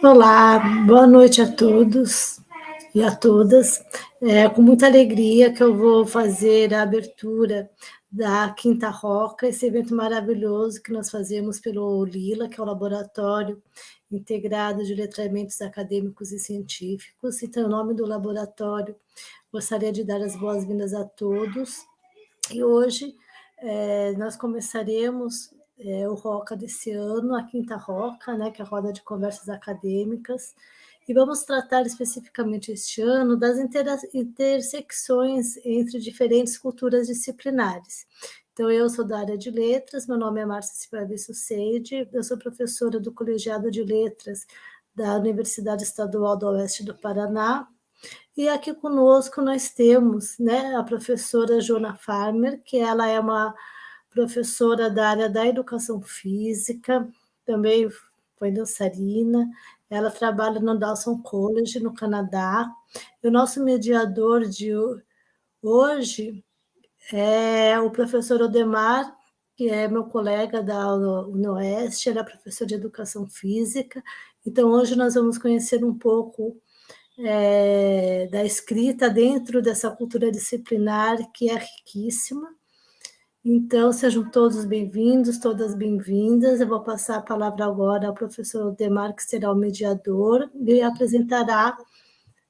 Olá, boa noite a todos e a todas. É com muita alegria que eu vou fazer a abertura da quinta ROCA, esse evento maravilhoso que nós fazemos pelo LILA, que é o Laboratório Integrado de Letramentos Acadêmicos e Científicos. Então, em nome do laboratório, gostaria de dar as boas-vindas a todos. E hoje nós começaremos o ROCA desse ano, a quinta ROCA, né, que é a Roda de Conversas Acadêmicas, e vamos tratar especificamente este ano das intersecções entre diferentes culturas disciplinares. Então, eu sou da área de letras, meu nome é Márcia Sucede, eu sou professora do Colegiado de Letras da Universidade Estadual do Oeste do Paraná, e aqui conosco nós temos, né, a professora Joanna, que ela é uma professora da área da Educação Física, também foi dançarina, ela trabalha no Dawson College, no Canadá, e o nosso mediador de hoje é o professor Oldemar, que é meu colega da UniOeste, ele é professor de Educação Física, então hoje nós vamos conhecer um pouco da escrita dentro dessa cultura disciplinar que é riquíssima. Então, sejam todos bem-vindos, todas bem-vindas. Eu vou passar a palavra agora ao professor Oldemar, que será o mediador, e apresentará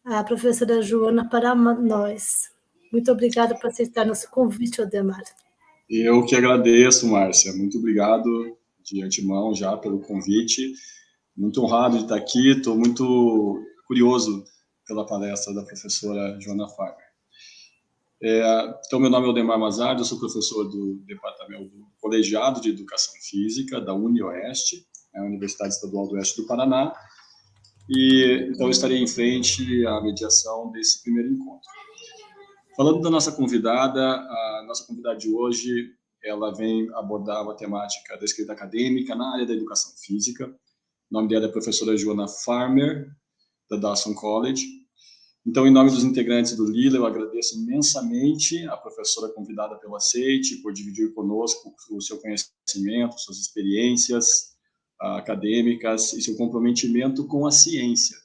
a professora Joanna para nós. Muito obrigada por aceitar nosso convite, Oldemar. Eu que agradeço, Márcia. Muito obrigado de antemão já pelo convite. Muito honrado de estar aqui. Estou muito curioso pela palestra da professora Joanna. Então, meu nome é Oldemar, eu sou professor do departamento do Colegiado de Educação Física da UniOeste, a Universidade Estadual do Oeste do Paraná, e então eu estarei em frente à mediação desse primeiro encontro. Falando da nossa convidada, a nossa convidada de hoje, ela vem abordar uma temática da escrita acadêmica na área da educação física. O nome dela é a professora Joanna, da Dawson College. Então, em nome dos integrantes do LILA, eu agradeço imensamente a professora convidada pelo aceite, por dividir conosco o seu conhecimento, suas experiências acadêmicas e seu comprometimento com a ciência.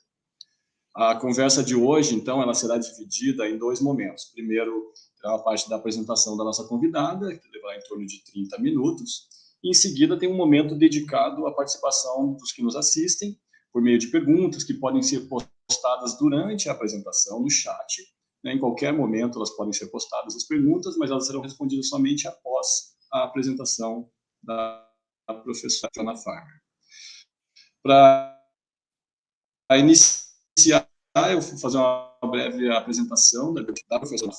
A conversa de hoje, então, ela será dividida em dois momentos. Primeiro, a parte da apresentação da nossa convidada, que levará em torno de 30 minutos. E, em seguida, tem um momento dedicado à participação dos que nos assistem, por meio de perguntas que podem ser postadas durante a apresentação no chat. Em qualquer momento elas podem ser postadas as perguntas, mas elas serão respondidas somente após a apresentação da professora Joanna. Para iniciar, eu vou fazer uma breve apresentação da professora.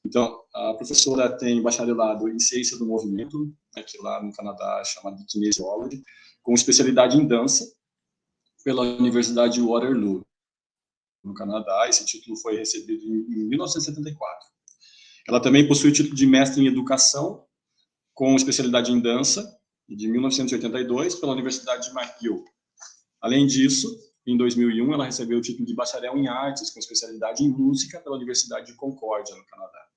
Então, a professora tem bacharelado em Ciência do Movimento, aqui lá no Canadá, chamado de Kinesiology, com especialidade em dança, pela Universidade de Waterloo, no Canadá. Esse título foi recebido em 1974. Ela também possui o título de mestre em Educação, com especialidade em dança, de 1982, pela Universidade de McGill. Além disso, em 2001, ela recebeu o título de bacharel em Artes, com especialidade em Música, pela Universidade de Concórdia, no Canadá.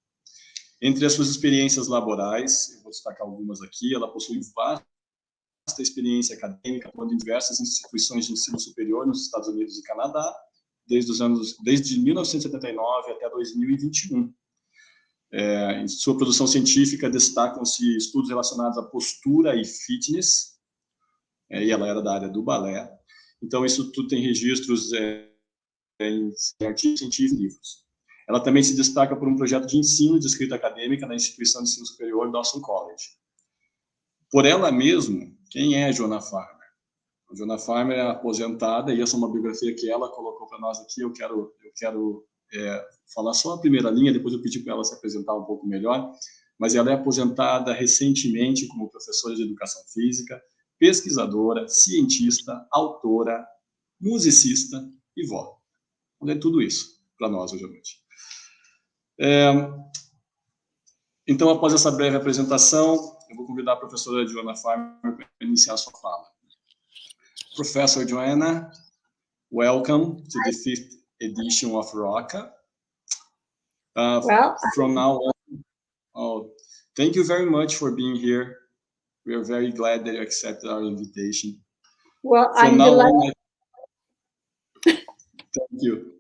Entre as suas experiências laborais, eu vou destacar algumas aqui, ela possui vasta experiência acadêmica, atuando em diversas instituições de ensino superior nos Estados Unidos e Canadá, desde 1979 até 2021. Em sua produção científica destacam-se estudos relacionados à postura e fitness, e ela era da área do balé. Então, isso tudo tem registros em artigos científicos e livros. Ela também se destaca por um projeto de ensino de escrita acadêmica na instituição de ensino superior Dawson College. Por ela mesma, quem é Joanna? A Joanna é aposentada, e essa é uma biografia que ela colocou para nós aqui. Eu quero falar só a primeira linha, depois eu pedi para ela se apresentar um pouco melhor, mas ela é aposentada recentemente como professora de Educação Física, pesquisadora, cientista, autora, musicista e vó. É tudo isso para nós hoje à noite. Então, após essa breve apresentação, eu vou convidar a professora Joanna para iniciar a sua fala. Professor Joanna, welcome to the 5th edition of ROCA. From now on, thank you very much for being here. We are very glad that you accepted our invitation. Well, you.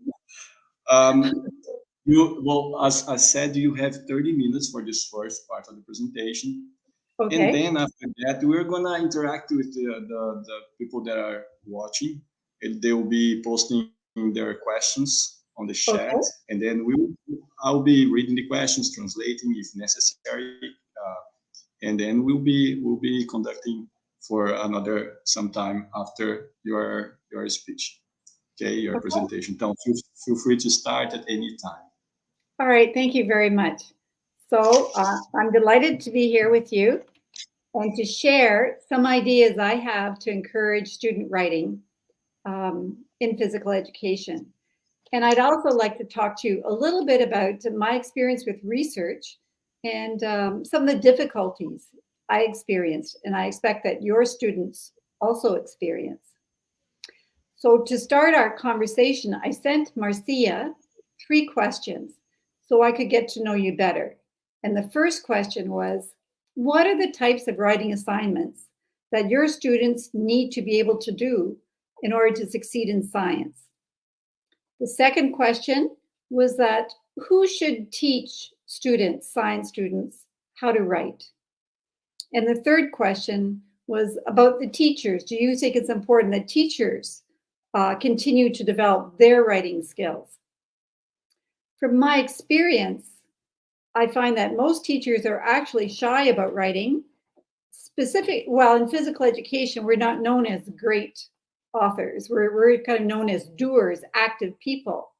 Well, as I said, you have 30 minutes for this first part of the presentation. Okay. And then after that, we're gonna interact with the people that are watching, and they will be posting their questions on the chat, Okay. and then I'll be reading the questions, translating if necessary, and then we'll be conducting for another some time after your speech, okay, your presentation. So feel free to start at any time. All right, thank you very much. So I'm delighted to be here with you and to share some ideas I have to encourage student writing in physical education. And I'd also like to talk to you a little bit about my experience with research and some of the difficulties I experienced, and I expect that your students also experience. So to start our conversation, I sent Márcia 3 questions so I could get to know you better. And the first question was, what are the types of writing assignments that your students need to be able to do in order to succeed in science? The second question was that who should teach students, science students, how to write? And the third question was about the teachers. Do you think it's important that teachers continue to develop their writing skills? From my experience, I find that most teachers are actually shy about writing. Well, in physical education, we're not known as great authors. We're kind of known as doers, active people.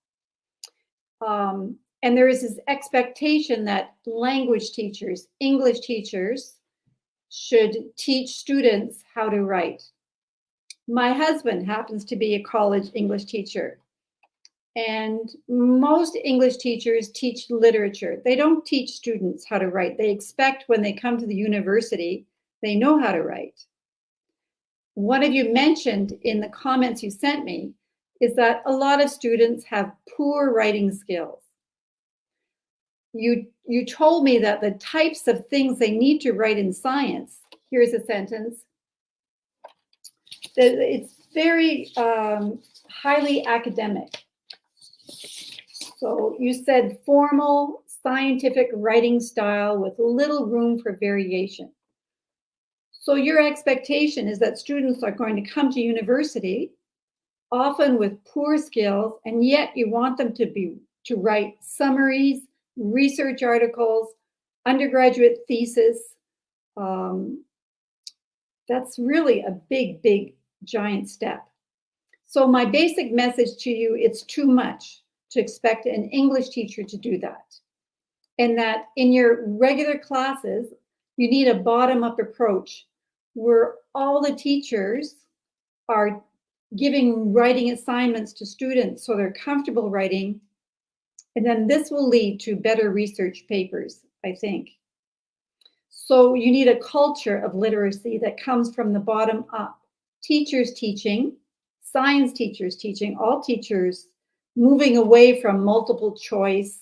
And there is this expectation that language teachers, English teachers, should teach students how to write. My husband happens to be a college English teacher. And most English teachers teach literature. They don't teach students how to write. They expect when they come to the university, they know how to write. One of you mentioned in the comments you sent me is that a lot of students have poor writing skills. You told me that the types of things they need to write in science, here's a sentence, that it's very highly academic. So you said formal scientific writing style with little room for variation. So your expectation is that students are going to come to university, often with poor skills, and yet you want them to write summaries, research articles, undergraduate thesis. That's really a big, giant step. So my basic message to you, it's too much to expect an English teacher to do that. And that in your regular classes, you need a bottom-up approach where all the teachers are giving writing assignments to students so they're comfortable writing. And then this will lead to better research papers, I think. So you need a culture of literacy that comes from the bottom up. Teachers teaching, science teachers teaching, all teachers moving away from multiple choice,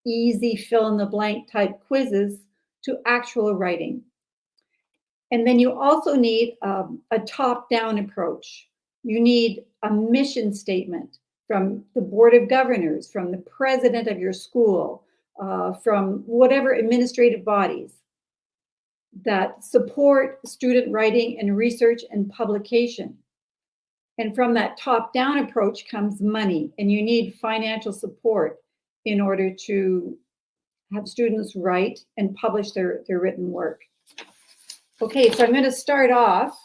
easy fill-in-the-blank type quizzes to actual writing. And then you also need a top-down approach. You need a mission statement from the Board of Governors, from the president of your school, from whatever administrative bodies that support student writing and research and publication. And from that top-down approach comes money, and you need financial support in order to have students write and publish their written work. Okay, so I'm going to start off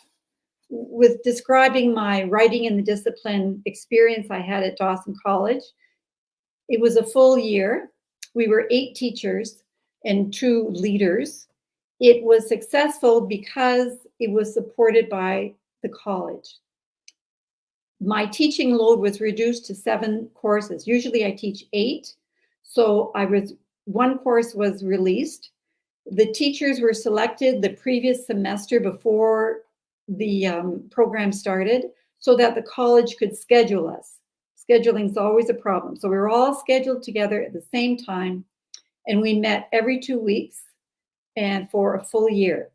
with describing my writing in the discipline experience I had at Dawson College. It was a full year. We were 8 teachers and 2 leaders. It was successful because it was supported by the college. My teaching load was reduced to 7 courses. Usually I teach 8. So one course was released. The teachers were selected the previous semester before the program started so that the college could schedule us. Scheduling is always a problem. So we were all scheduled together at the same time, and we met every 2 weeks and for a full year.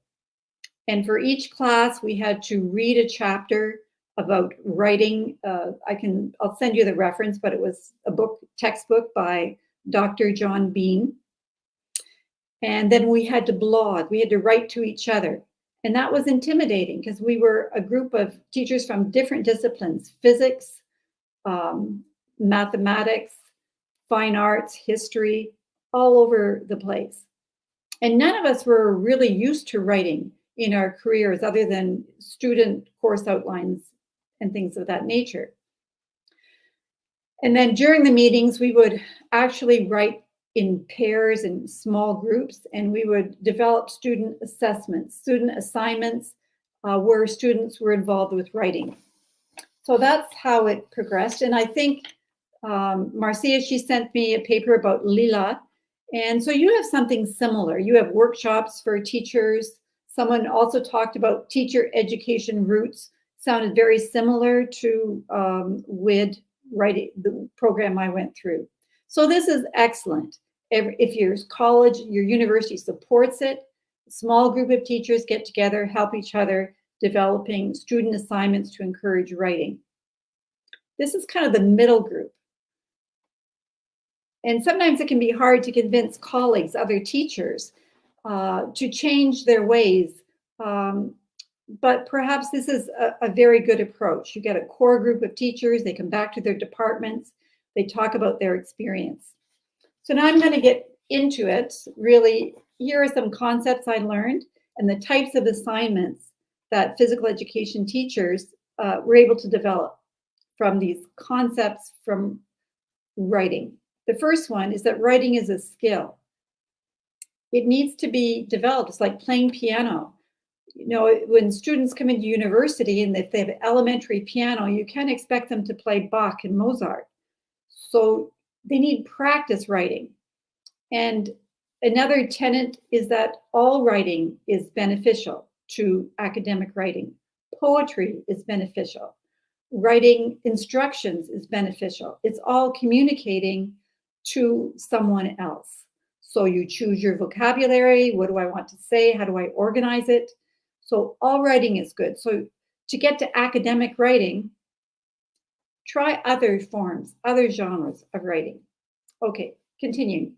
And for each class, we had to read a chapter about writing. I'll send you the reference, but it was a textbook by Dr. John Bean. And then we had to blog, we had to write to each other. And that was intimidating because we were a group of teachers from different disciplines, physics, mathematics, fine arts, history, all over the place. And none of us were really used to writing in our careers other than student course outlines and things of that nature. And then during the meetings, we would actually write in pairs and small groups, and we would develop student assessments, student assignments, where students were involved with writing. So that's how it progressed. And I think Marcia, she sent me a paper about LILA. And so you have something similar. You have workshops for teachers. Someone also talked about teacher education routes, sounded very similar to WID, writing, the program I went through. So this is excellent. If your college, your university supports it, a small group of teachers get together, help each other, developing student assignments to encourage writing. This is kind of the middle group. And sometimes it can be hard to convince colleagues, other teachers, to change their ways. But perhaps this is a very good approach. You get a core group of teachers, they come back to their departments, they talk about their experience. So now I'm going to get into it. Really, here are some concepts I learned and the types of assignments that physical education teachers were able to develop from these concepts from writing. The first one is that writing is a skill. It needs to be developed. It's like playing piano. You know, when students come into university and if they have elementary piano, you can't expect them to play Bach and Mozart. So they need practice writing. And another tenet is that all writing is beneficial to academic writing. Poetry is beneficial. Writing instructions is beneficial. It's all communicating to someone else. So you choose your vocabulary. What do I want to say? How do I organize it? So all writing is good. So to get to academic writing, try other forms, other genres of writing. Okay, continuing.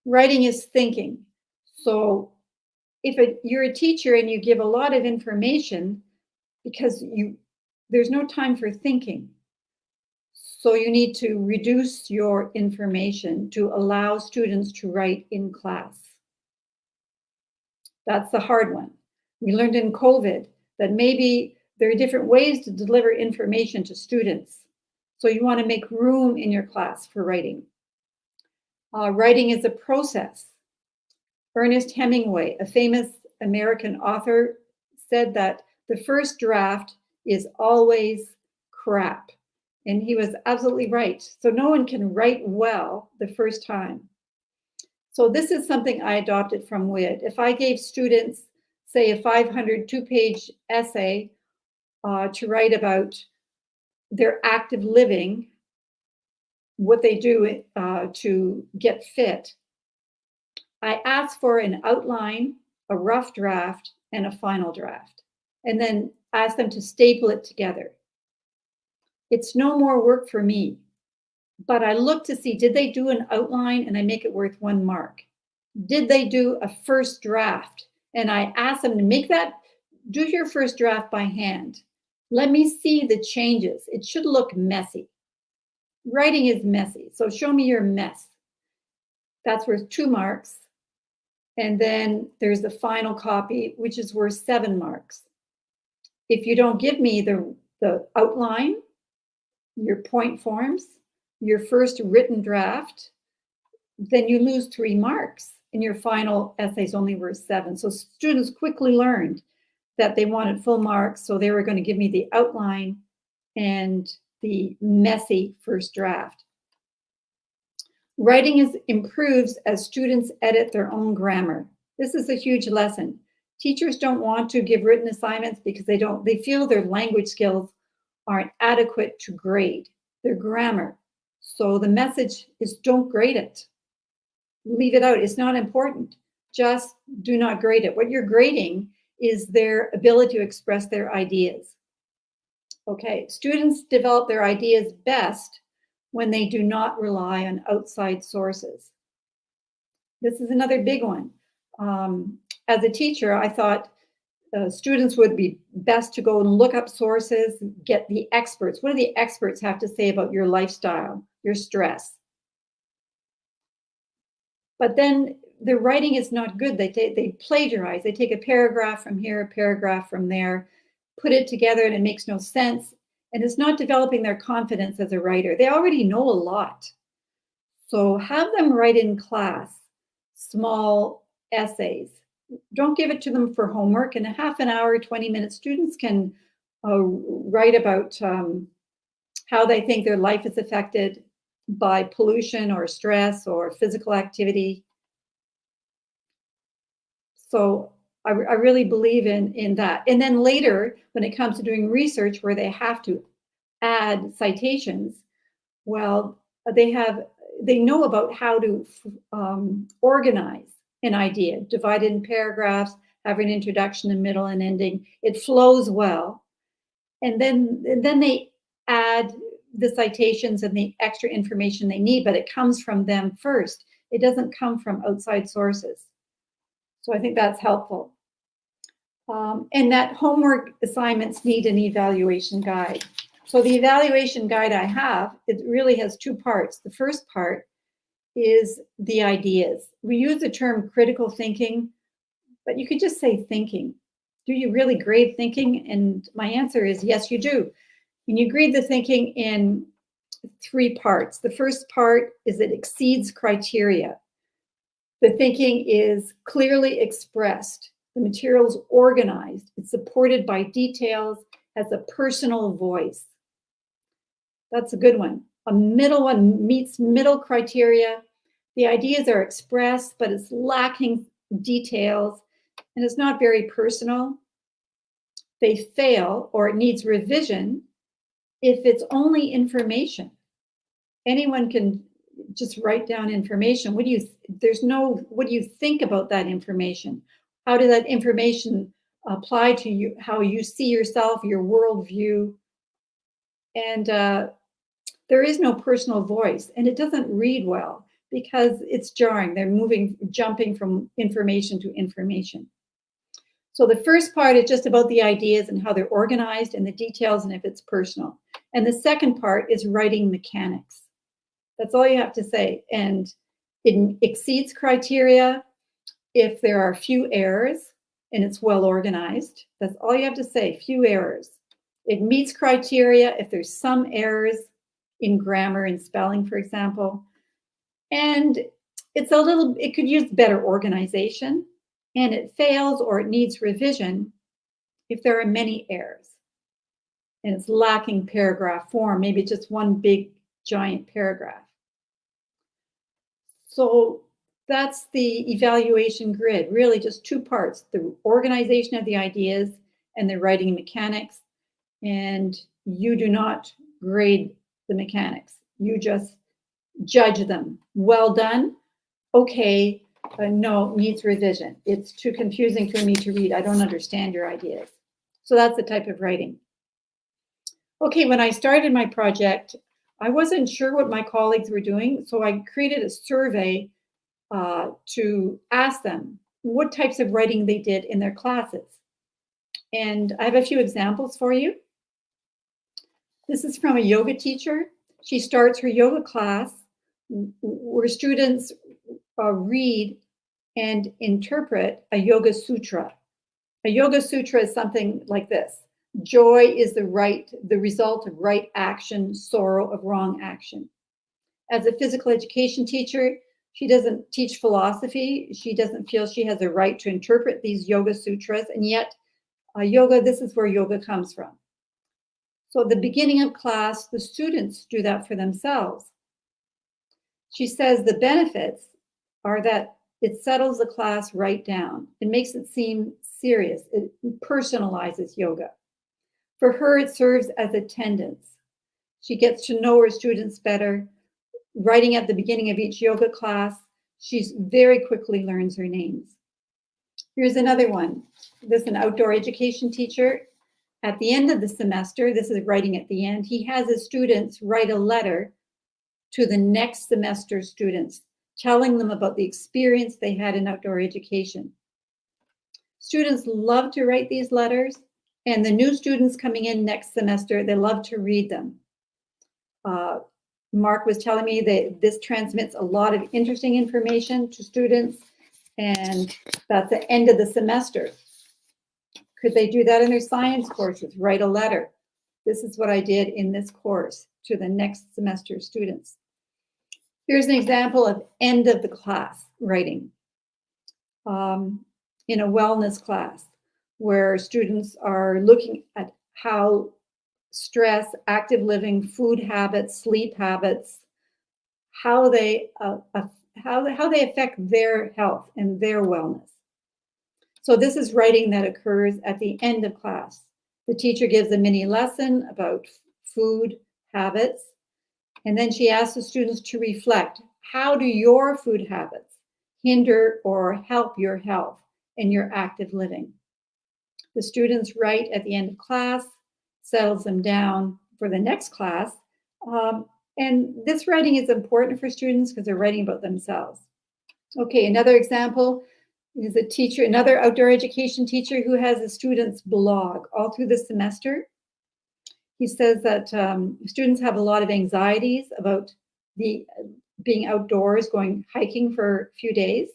Writing is thinking. So if you're a teacher and you give a lot of information because there's no time for thinking. So you need to reduce your information to allow students to write in class. That's the hard one. We learned in COVID that maybe there are different ways to deliver information to students. So you want to make room in your class for writing. Writing is a process. Ernest Hemingway, a famous American author, said that the first draft is always crap. And he was absolutely right. So no one can write well the first time. So this is something I adopted from WID. If I gave students, say, a 502-page essay to write about their active living, what they do to get fit, I ask for an outline, a rough draft, and a final draft, and then ask them to staple it together. It's no more work for me, but I look to see, did they do an outline and I make it worth 1 mark? Did they do a first draft? And I ask them to do your first draft by hand. Let me see the changes. It should look messy. Writing is messy, so show me your mess. That's worth 2 marks. And then there's the final copy, which is worth 7 marks. If you don't give me the outline, your point forms, your first written draft, then you lose 3 marks and your final essay is only worth 7. So students quickly learned that they wanted full marks, so they were going to give me the outline and the messy first draft. Writing improves as students edit their own grammar. This is a huge lesson. Teachers don't want to give written assignments because they feel their language skills aren't adequate to grade their grammar. So the message is don't grade it. Leave it out. It's not important. Just do not grade it. What you're grading is their ability to express their ideas. Okay, students develop their ideas best when they do not rely on outside sources. This is another big one. As a teacher, I thought students would be best to go and look up sources, get the experts. What do the experts have to say about your lifestyle, your stress? But then the writing is not good. They plagiarize. They take a paragraph from here, a paragraph from there, put it together, and it makes no sense. And it's not developing their confidence as a writer. They already know a lot. So have them write in class small essays. Don't give it to them for homework. In a half an hour, 20 minutes, students can write about how they think their life is affected by pollution or stress or physical activity. So I really believe in that. And then later, when it comes to doing research where they have to add citations, well, they know about how to organize an idea, divide it in paragraphs, have an introduction, a middle, and ending. It flows well. And then they add the citations and the extra information they need, but it comes from them first. It doesn't come from outside sources. So I think that's helpful. And that homework assignments need an evaluation guide. So the evaluation guide I have, it really has two parts. The first part is the ideas. We use the term critical thinking, but you could just say thinking. Do you really grade thinking? And my answer is yes, you do. And you grade the thinking in three parts. The first part is it exceeds criteria. The thinking is clearly expressed. The material is organized. It's supported by details, has a personal voice. That's a good one. A middle one meets middle criteria. The ideas are expressed, but it's lacking details, and it's not very personal. They fail, or it needs revision, if it's only information. Anyone can just write down information. What do you think about that information? How does that information apply to you, how you see yourself, your worldview? And there is no personal voice, and it doesn't read well because it's jarring. They're jumping from information to information. So the first part is just about the ideas and how they're organized and the details and if it's personal. And the second part is writing mechanics. That's all you have to say. And it exceeds criteria if there are few errors and it's well organized. That's all you have to say, few errors. It meets criteria if there's some errors in grammar and spelling, for example. And it could use better organization. And it fails or it needs revision if there are many errors. And it's lacking paragraph form, maybe just one big giant paragraph. So that's the evaluation grid, really just two parts, the organization of the ideas and the writing mechanics. And you do not grade the mechanics. You just judge them. Well done. Okay. No, needs revision. It's too confusing for me to read. I don't understand your ideas. So that's the type of writing. Okay, when I started my project, I wasn't sure what my colleagues were doing, so I created a survey to ask them what types of writing they did in their classes. And I have a few examples for you. This is from a yoga teacher. She starts her yoga class where students read and interpret a yoga sutra. A yoga sutra is something like this. Joy is the result of right action, sorrow of wrong action. As a physical education teacher, she doesn't teach philosophy. She doesn't feel she has a right to interpret these yoga sutras. And yet, this is where yoga comes from. So at the beginning of class, the students do that for themselves. She says the benefits are that it settles the class right down. It makes it seem serious. It personalizes yoga. For her, it serves as attendance. She gets to know her students better. Writing at the beginning of each yoga class, she very quickly learns her names. Here's another one. This is an outdoor education teacher, At the end of the semester, this is writing at the end, he has his students write a letter to the next semester students, telling them about the experience they had in outdoor education. Students love to write these letters, and the new students coming in next semester, they love to read them. Mark was telling me that this transmits a lot of interesting information to students, and that's the end of the semester. Could they do that in their science courses? Write a letter. This is what I did in this course to the next semester students. Here's an example of end of the class writing in a wellness class where students are looking at how stress, active living, food habits, sleep habits, how they affect their health and their wellness. So this is writing that occurs at the end of class. The teacher gives a mini lesson about food habits, and then she asks the students to reflect, how do your food habits hinder or help your health and your active living? The students write at the end of class, settles them down for the next class. And this writing is important for students because they're writing about themselves. Okay, another example is a teacher, another outdoor education teacher who has a student's blog all through the semester. He says that students have a lot of anxieties about being outdoors, going hiking for a few days.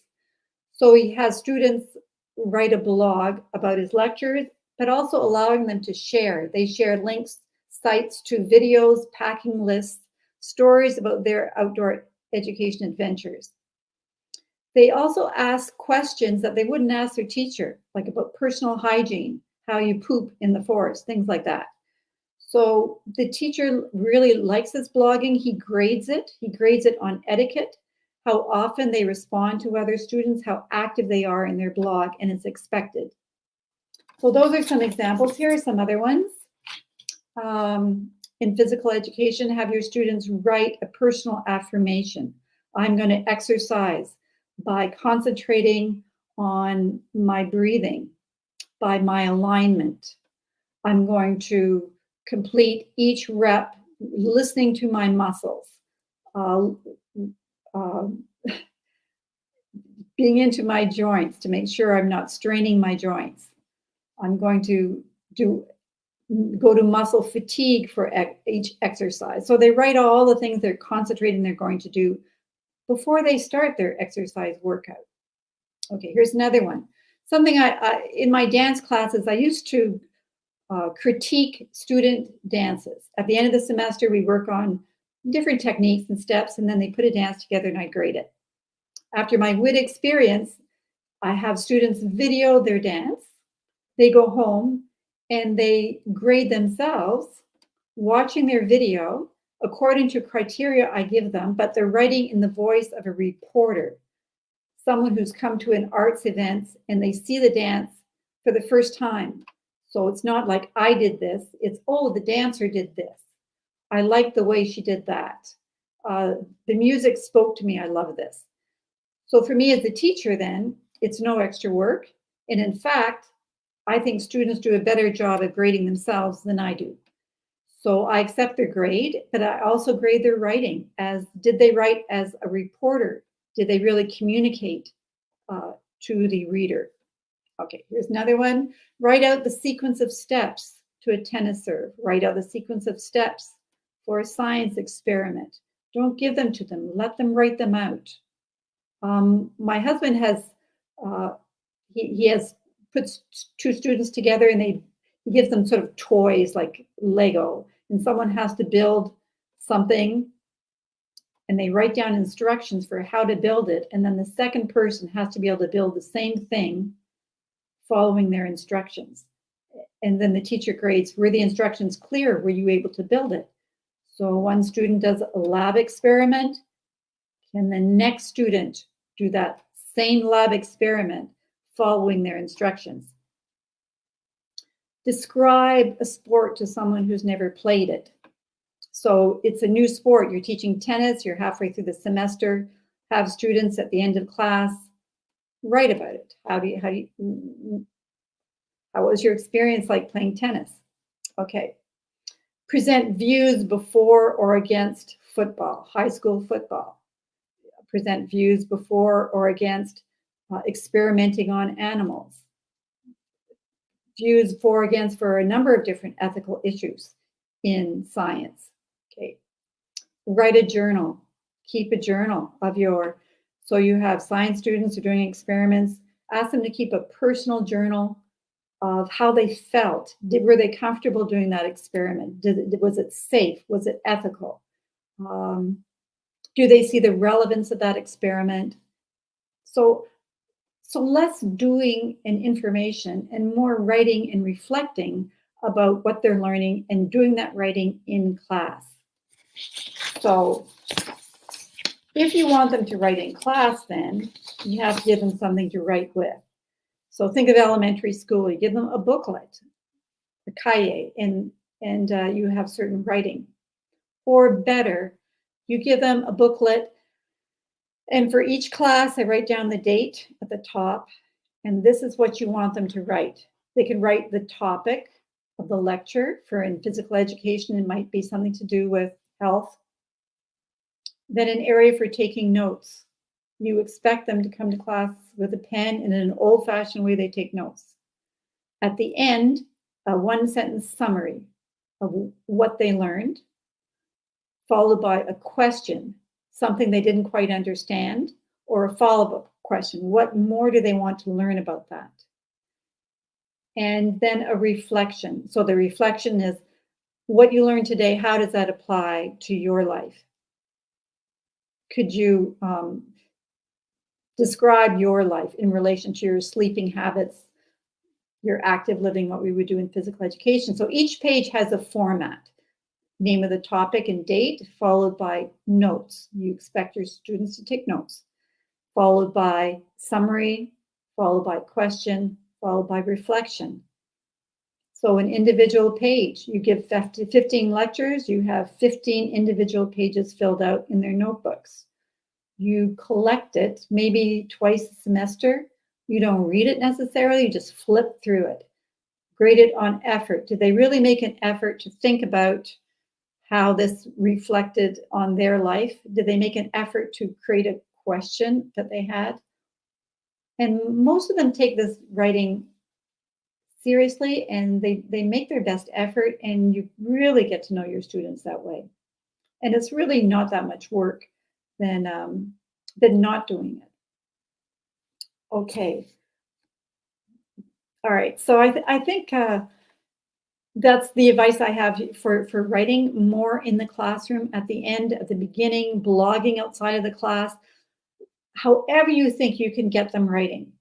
So he has students write a blog about his lectures, but also allowing them to share. They share links, sites to videos, packing lists, stories about their outdoor education adventures. They also ask questions that they wouldn't ask their teacher, like about personal hygiene, how you poop in the forest, things like that. So the teacher really likes this blogging. He grades it. He grades it on etiquette, how often they respond to other students, how active they are in their blog, and it's expected. So those are some examples. Here are some other ones. In physical education, have your students write a personal affirmation. I'm going to exercise by concentrating on my breathing, by my alignment. I'm going to complete each rep listening to my muscles, being into my joints to make sure I'm not straining my joints. I'm going to go to muscle fatigue for each exercise. So they write all the things they're concentrating they're going to do before they start their exercise workout. Okay, here's another one. Something I in my dance classes, I used to critique student dances. At the end of the semester, we work on different techniques and steps, and then they put a dance together and I grade it. After my WIT experience, I have students video their dance. They go home and they grade themselves, watching their video according to criteria I give them, but they're writing in the voice of a reporter, someone who's come to an arts event and they see the dance for the first time. So it's not like I did this, it's, oh, the dancer did this. I like the way she did that. The music spoke to me, I love this. So for me as a teacher then, it's no extra work. And in fact, I think students do a better job at grading themselves than I do. So I accept their grade, but I also grade their writing as, did they write as a reporter? Did they really communicate to the reader? Okay, here's another one. Write out the sequence of steps to a tennis serve. Write out the sequence of steps for a science experiment. Don't give them to them, let them write them out. My husband has, he has put two students together and he gives them sort of toys like Lego, and someone has to build something and they write down instructions for how to build it. And then the second person has to be able to build the same thing following their instructions. And then the teacher grades, were the instructions clear? Were you able to build it? So one student does a lab experiment. Can the next student do that same lab experiment following their instructions? Describe a sport to someone who's never played it. So it's a new sport. You're teaching tennis, you're halfway through the semester, have students at the end of class write about it. How was your experience like playing tennis? Okay. Present views before or against football, high school football. Present views before or against experimenting on animals. Views for or against for a number of different ethical issues in science. Okay. Write a journal. Keep a journal of so you have science students who are doing experiments. Ask them to keep a personal journal of how they felt. Were they comfortable doing that experiment? Was it safe? Was it ethical? Do they see the relevance of that experiment? So less doing and information and more writing and reflecting about what they're learning and doing that writing in class. So if you want them to write in class, then you have to give them something to write with. So think of elementary school. You give them a booklet, a cahier, and you have certain writing. Or better, you give them a booklet, and for each class, I write down the date at the top, and this is what you want them to write. They can write the topic of the lecture. For in physical education, it might be something to do with health. Then an area for taking notes. You expect them to come to class with a pen, and in an old-fashioned way, they take notes. At the end, a one-sentence summary of what they learned, followed by a question, something they didn't quite understand, or a follow-up question. What more do they want to learn about that? And then a reflection. So the reflection is what you learned today, how does that apply to your life? Could you describe your life in relation to your sleeping habits, your active living, what we would do in physical education? So each page has a format. Name of the topic and date, followed by notes. You expect your students to take notes, followed by summary, followed by question, followed by reflection. So an individual page, you give 15 lectures, you have 15 individual pages filled out in their notebooks. You collect it maybe twice a semester. You don't read it necessarily, you just flip through it. Grade it on effort. Did they really make an effort to think about how this reflected on their life? Did they make an effort to create a question that they had? And most of them take this writing seriously, and they make their best effort, and you really get to know your students that way. And it's really not that much work than not doing it. Okay. All right. So I think that's the advice I have for writing more in the classroom, at the end, at the beginning, blogging outside of the class, however you think you can get them writing.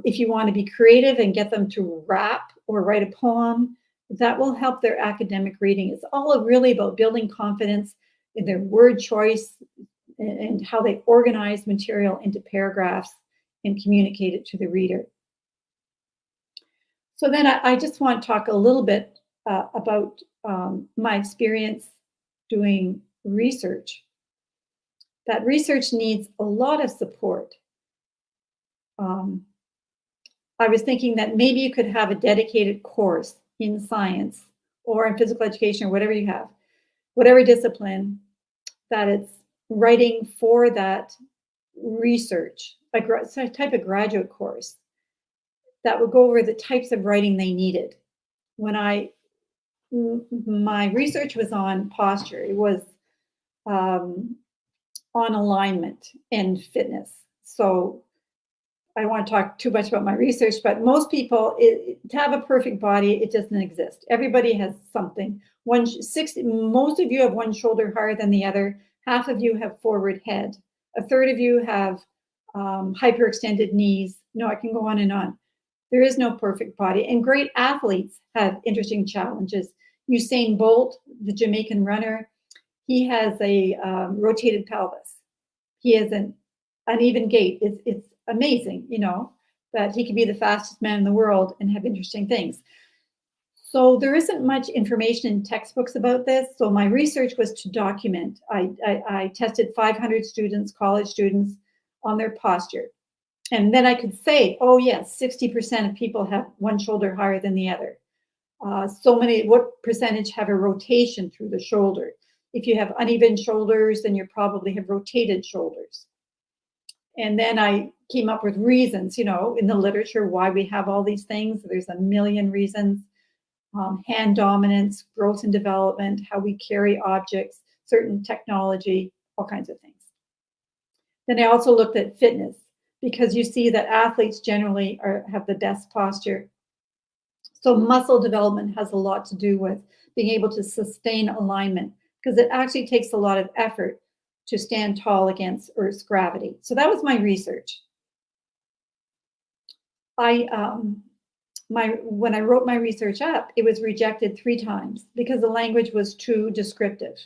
If you want to be creative and get them to rap or write a poem, that will help their academic reading. It's all really about building confidence in their word choice and how they organize material into paragraphs and communicate it to the reader. So then I just want to talk a little bit about my experience doing research. That research needs a lot of support. I was thinking that maybe you could have a dedicated course in science or in physical education or whatever you have, whatever discipline, that it's writing for that research, a type of graduate course that would go over the types of writing they needed. When my research was on posture, it was on alignment and fitness. So I don't want to talk too much about my research, but most people, to have a perfect body, it doesn't exist. Everybody has something. Most of you have one shoulder higher than the other. Half of you have forward head. A third of you have hyperextended knees. No, I can go on and on. There is no perfect body. And great athletes have interesting challenges. Usain Bolt, the Jamaican runner, he has a rotated pelvis. He has an uneven gait. It's amazing, that he can be the fastest man in the world and have interesting things. So there isn't much information in textbooks about this. So my research was to document. I tested 500 students, college students, on their posture. And then I could say, oh yes, 60% of people have one shoulder higher than the other. What percentage have a rotation through the shoulder? If you have uneven shoulders, then you probably have rotated shoulders. And then I came up with reasons, in the literature, why we have all these things. There's a million reasons. Hand dominance, growth and development, how we carry objects, certain technology, all kinds of things. Then I also looked at fitness, because you see that athletes generally have the best posture. So muscle development has a lot to do with being able to sustain alignment, because it actually takes a lot of effort to stand tall against Earth's gravity. So that was my research. When I wrote my research up, it was rejected 3 times because the language was too descriptive.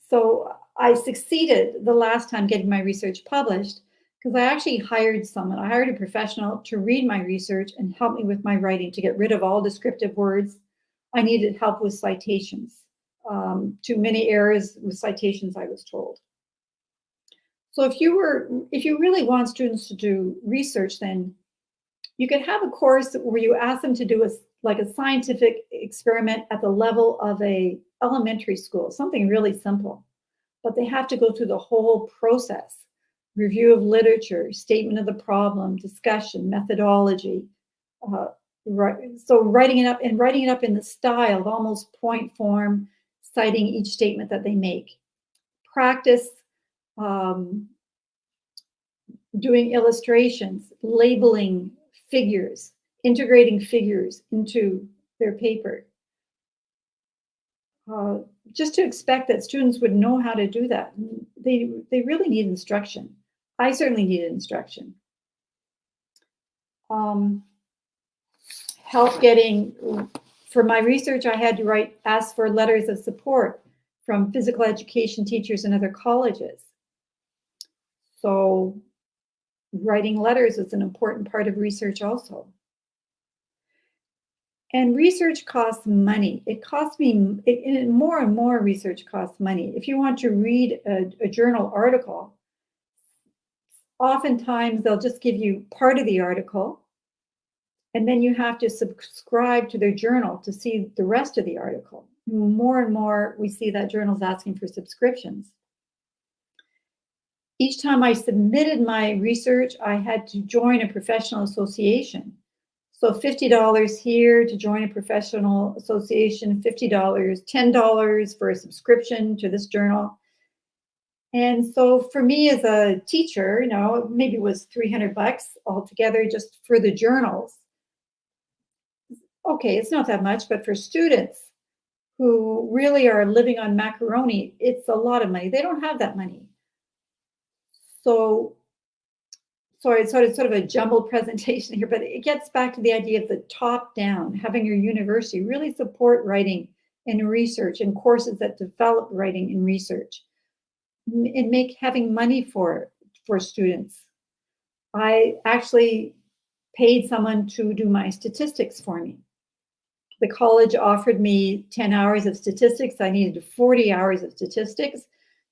So I succeeded the last time getting my research published, because I actually hired someone. I hired a professional to read my research and help me with my writing, to get rid of all descriptive words. I needed help with citations. Too many errors with citations, I was told. So if you really want students to do research, then you could have a course where you ask them to do a scientific experiment at the level of a elementary school, something really simple. But they have to go through the whole process: review of literature, statement of the problem, discussion, methodology. So writing it up in the style of almost point form, citing each statement that they make. Practice doing illustrations, labeling figures, integrating figures into their paper. Just to expect that students would know how to do that. They really need instruction. I certainly needed instruction. Help getting, for my research, I had to ask for letters of support from physical education teachers in other colleges. So writing letters is an important part of research also. And research costs money. It costs me, more and more research costs money. If you want to read a journal article, oftentimes they'll just give you part of the article, and then you have to subscribe to their journal to see the rest of the article. More and more, we see that journals asking for subscriptions. Each time I submitted my research, I had to join a professional association. So $50 here to join a professional association, $50, $10 for a subscription to this journal. And so for me as a teacher, maybe it was $300 altogether just for the journals. Okay, it's not that much, but for students who really are living on macaroni, it's a lot of money. They don't have that money. So it's sort of a jumbled presentation here, but it gets back to the idea of the top down, having your university really support writing and research and courses that develop writing and research, and having money for students. I actually paid someone to do my statistics for me. The college offered me 10 hours of statistics. I needed 40 hours of statistics.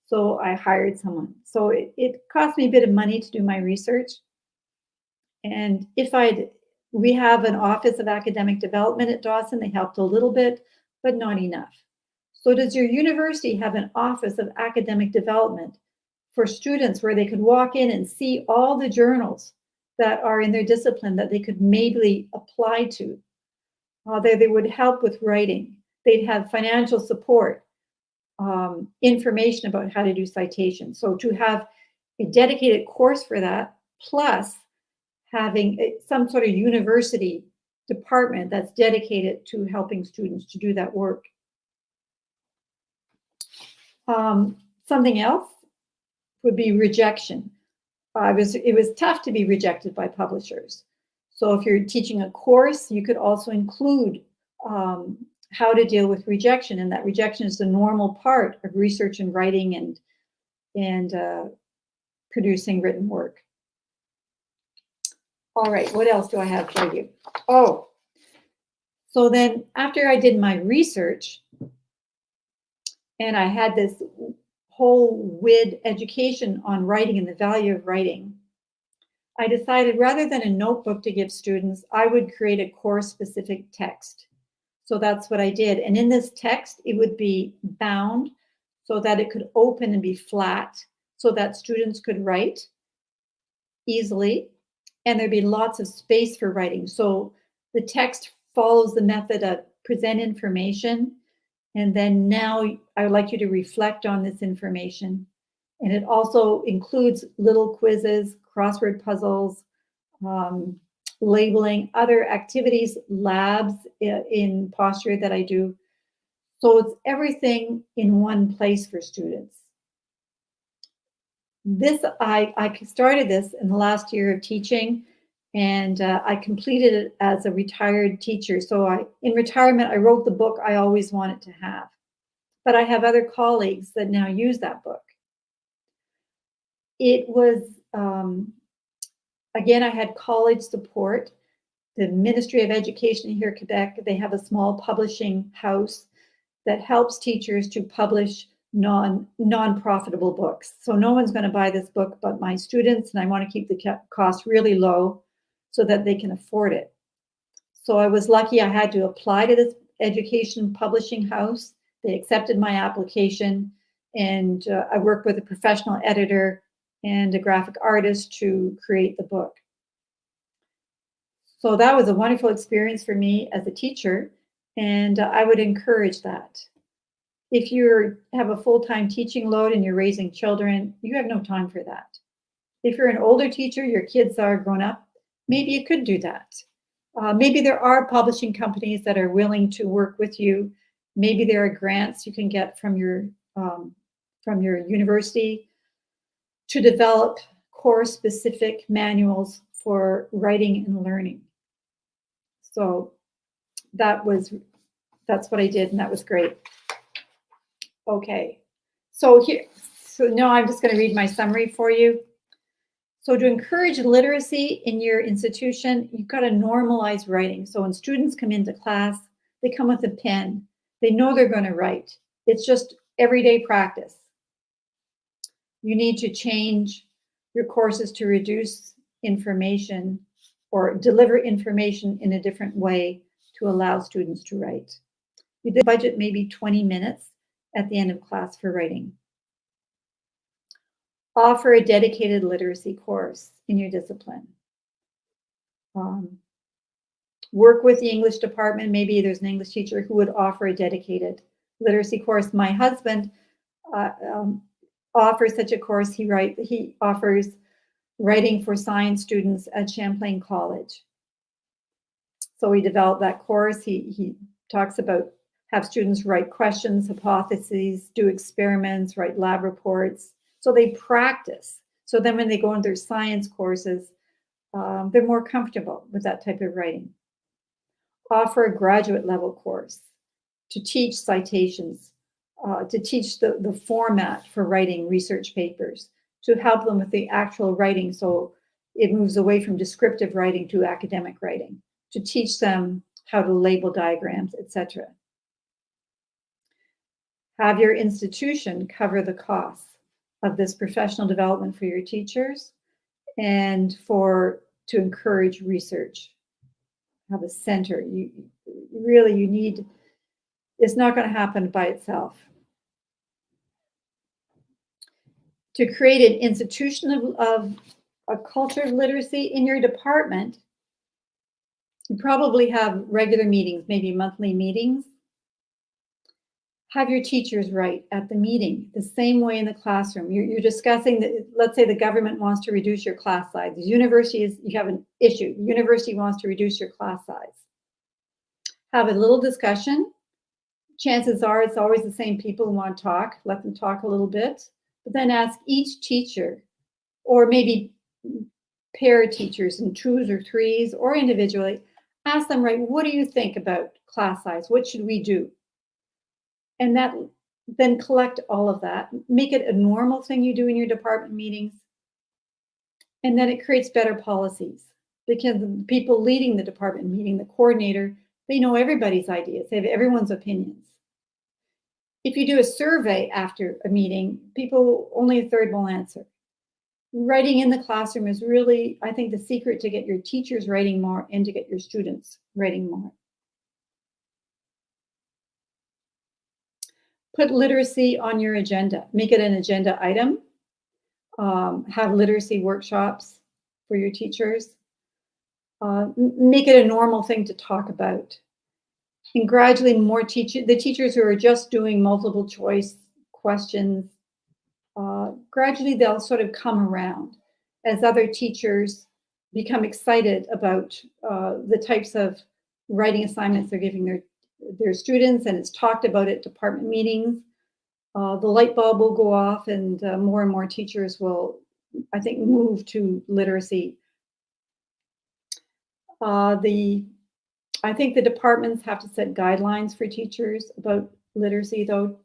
So I hired someone. So it cost me a bit of money to do my research. And we have an Office of Academic Development at Dawson. They helped a little bit, but not enough. So does your university have an Office of Academic Development for students where they could walk in and see all the journals that are in their discipline that they could maybe apply to? They would help with writing. They'd have financial support, information about how to do citations. So to have a dedicated course for that, plus having some sort of university department that's dedicated to helping students to do that work. Something else would be rejection. It was tough to be rejected by publishers. So if you're teaching a course, you could also include how to deal with rejection, and that rejection is the normal part of research and writing and producing written work. All right, what else do I have for you? Oh, so then after I did my research and I had this whole WID education on writing and the value of writing, I decided rather than a notebook to give students, I would create a course-specific text. So that's what I did. And in this text, it would be bound so that it could open and be flat so that students could write easily. And there'd be lots of space for writing. So the text follows the method of present information. And then now I would like you to reflect on this information. And it also includes little quizzes, crossword puzzles, labeling, other activities, labs in posture that I do. So it's everything in one place for students. I started this in the last year of teaching, and I completed it as a retired teacher. So in retirement, I wrote the book I always wanted to have. But I have other colleagues that now use that book. It was, again, I had college support. The Ministry of Education here in Quebec, they have a small publishing house that helps teachers to publish non-profitable books. So no one's going to buy this book but my students, and I want to keep the cost really low so that they can afford it. So I was lucky I had to apply to this education publishing house. They accepted my application, and I worked with a professional editor and a graphic artist to create the book. So that was a wonderful experience for me as a teacher, and I would encourage that. If you have a full-time teaching load and you're raising children, you have no time for that. If you're an older teacher, your kids are grown up, maybe you could do that. Maybe there are publishing companies that are willing to work with you. Maybe there are grants you can get from your university to develop course-specific manuals for writing and learning. So that's what I did, and that was great. Okay, so now I'm just going to read my summary for you. So to encourage literacy in your institution, you've got to normalize writing. So when students come into class, they come with a pen. They know they're going to write. It's just everyday practice. You need to change your courses to reduce information or deliver information in a different way to allow students to write. You budget maybe 20 minutes at the end of class for writing. Offer a dedicated literacy course in your discipline. Work with the English department. Maybe there's an English teacher who would offer a dedicated literacy course. My husband offers such a course. He offers writing for science students at Champlain College. So we developed that course. He talks about have students write questions, hypotheses, do experiments, write lab reports. So they practice. So then when they go into their science courses, they're more comfortable with that type of writing. Offer a graduate level course to teach citations, to teach the format for writing research papers, to help them with the actual writing so it moves away from descriptive writing to academic writing, to teach them how to label diagrams, etc. Have your institution cover the costs of this professional development for your teachers and to encourage research. Have a center. You need, it's not going to happen by itself. To create an institution of a culture of literacy in your department, you probably have regular meetings, maybe monthly meetings. Have your teachers write at the meeting, the same way in the classroom. You're discussing, let's say the government wants to reduce your class size. You have an issue. The university wants to reduce your class size. Have a little discussion. Chances are it's always the same people who want to talk. Let them talk a little bit. But then ask each teacher, or maybe pair teachers in twos or threes or individually, ask them, right, what do you think about class size? What should we do? And then collect all of that, make it a normal thing you do in your department meetings. And then it creates better policies because the people leading the department meeting, the coordinator, they know everybody's ideas. They have everyone's opinions. If you do a survey after a meeting, only a third will answer. writing in the classroom is really, I think, the secret to get your teachers writing more and to get your students writing more. Put literacy on your agenda. Make it an agenda item. Have literacy workshops for your teachers. Make it a normal thing to talk about. And gradually the teachers who are just doing multiple choice questions, gradually they'll sort of come around as other teachers become excited about the types of writing assignments they're giving their students, and it's talked about at department meetings. The light bulb will go off, and more teachers will, I think, move to literacy. I think the departments have to set guidelines for teachers about literacy, though.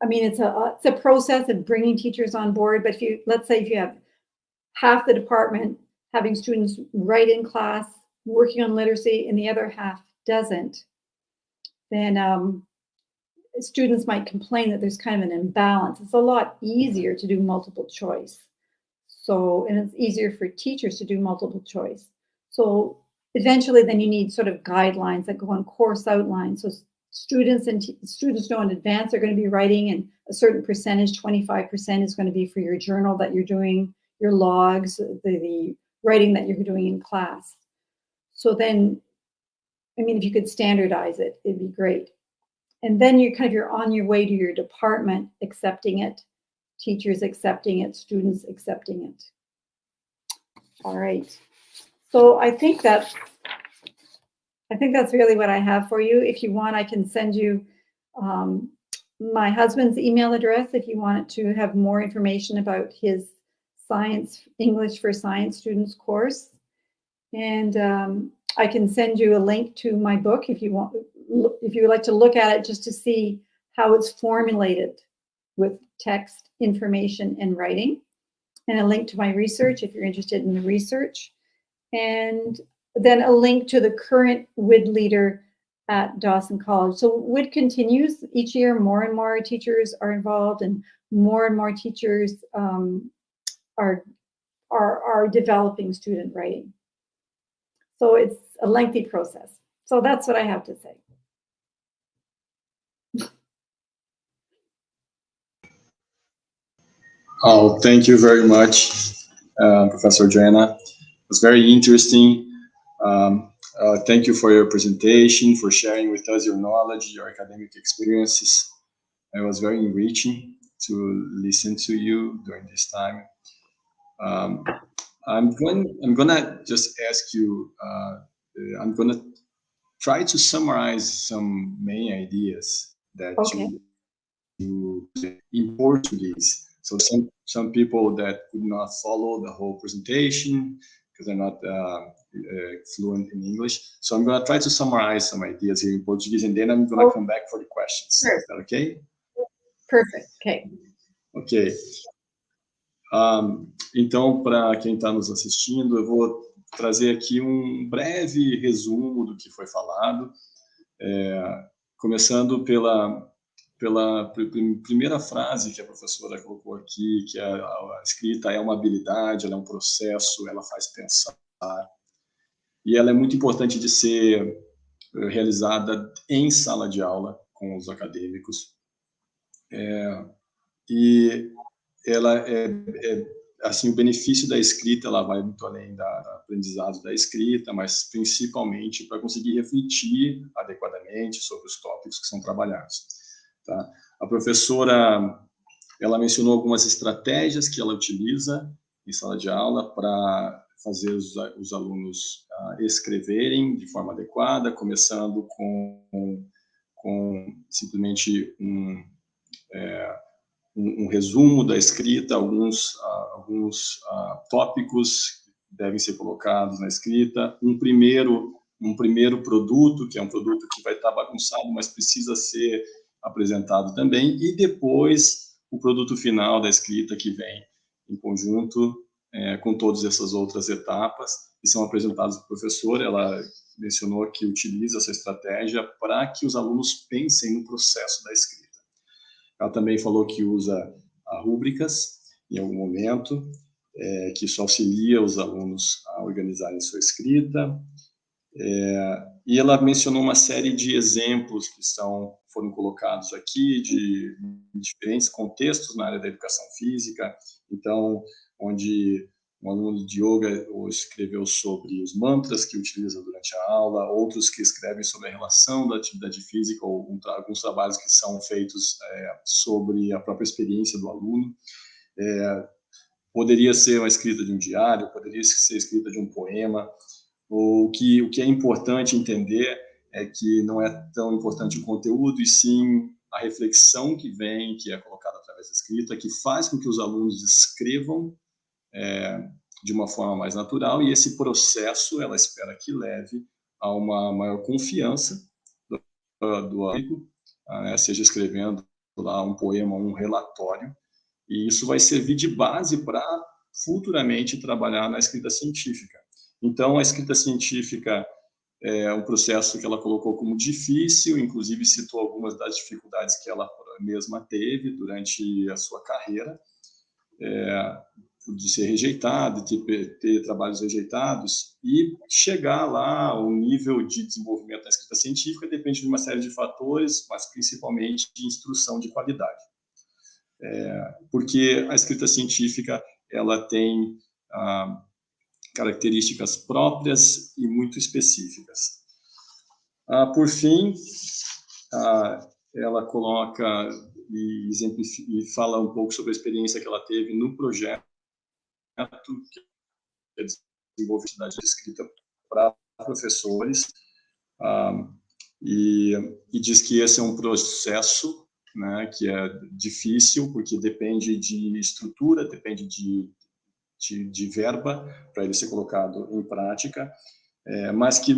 I mean, it's a process of bringing teachers on board, but let's say if you have half the department having students write in class, working on literacy, and the other half doesn't, then students might complain that there's kind of an imbalance. It's a lot easier to do multiple choice. And it's easier for teachers to do multiple choice. So eventually then you need sort of guidelines that go on course outlines. So students know in advance they're going to be writing, and a certain percentage, 25%, is going to be for your journal that you're doing, your logs, the writing that you're doing in class. So then, I mean, if you could standardize it, it'd be great. And then you're on your way to your department accepting it, teachers accepting it, students accepting it. All right. So I think that's really what I have for you. If you want, I can send you my husband's email address if you want to have more information about his English for Science students course. And I can send you a link to my book if you would like to look at it, just to see how it's formulated with text, information, and writing. And a link to my research if you're interested in the research. And then a link to the current WID leader at Dawson College. So WID continues each year. More and more teachers are involved, and more teachers are developing student writing. So it's a lengthy process. So that's what I have to say. Oh, thank you very much, Professor Joanna. It was very interesting. Thank you for your presentation, for sharing with us your knowledge, your academic experiences. It was very enriching to listen to you during this time. I'm gonna just ask you. I'm gonna try to summarize some main ideas that you in Portuguese. So some people that could not follow the whole presentation because they're not fluent in English. So I'm going to try to summarize some ideas here in Portuguese, and then I'm going to come back for the questions. Sure. Is that okay? Perfect. Okay. Ok. Então, para quem está nos assistindo, eu vou trazer aqui um breve resumo do que foi falado, começando pela primeira frase que a professora colocou aqui, que a escrita é uma habilidade, ela é um processo, ela faz pensar, e ela é muito importante de ser realizada em sala de aula com os acadêmicos. E ela assim, o benefício da escrita, ela vai muito além do aprendizado da escrita, mas principalmente para conseguir refletir adequadamente sobre os tópicos que são trabalhados. Tá? A professora, ela mencionou algumas estratégias que ela utiliza em sala de aula para fazer os alunos escreverem de forma adequada, começando com simplesmente um resumo da escrita, alguns tópicos devem ser colocados na escrita, um primeiro produto, que é um produto que vai estar bagunçado, mas precisa ser apresentado também, e depois o produto final da escrita, que vem em conjunto com todas essas outras etapas que são apresentadas para a professora. Ela mencionou que utiliza essa estratégia para que os alunos pensem no processo da escrita. Ela também falou que usa rúbricas em algum momento, que isso auxilia os alunos a organizarem sua escrita. E ela mencionou uma série de exemplos que foram colocados aqui, de diferentes contextos na área da educação física. Então, onde um aluno de yoga escreveu sobre os mantras que utiliza durante a aula, outros que escrevem sobre a relação da atividade física, ou alguns trabalhos que são feitos sobre a própria experiência do aluno. Poderia ser uma escrita de um diário, poderia ser escrita de um poema. O que é importante entender é que não é tão importante o conteúdo, e sim a reflexão que é colocada através da escrita, que faz com que os alunos escrevam de uma forma mais natural, e esse processo ela espera que leve a uma maior confiança do aluno, seja escrevendo lá um poema, um relatório, e isso vai servir de base para futuramente trabalhar na escrita científica. Então, a escrita científica é um processo que ela colocou como difícil, inclusive citou algumas das dificuldades que ela mesma teve durante a sua carreira, de ser rejeitado, de ter trabalhos rejeitados, e chegar lá ao nível de desenvolvimento da escrita científica depende de uma série de fatores, mas principalmente de instrução de qualidade. Porque a escrita científica ela tem características próprias e muito específicas. Por fim, ela coloca e fala um pouco sobre a experiência que ela teve no projeto que é desenvolvimento de escrita para professores, e diz que esse é um processo, né, que é difícil, porque depende de estrutura, depende de verba para ele ser colocado em prática, mas que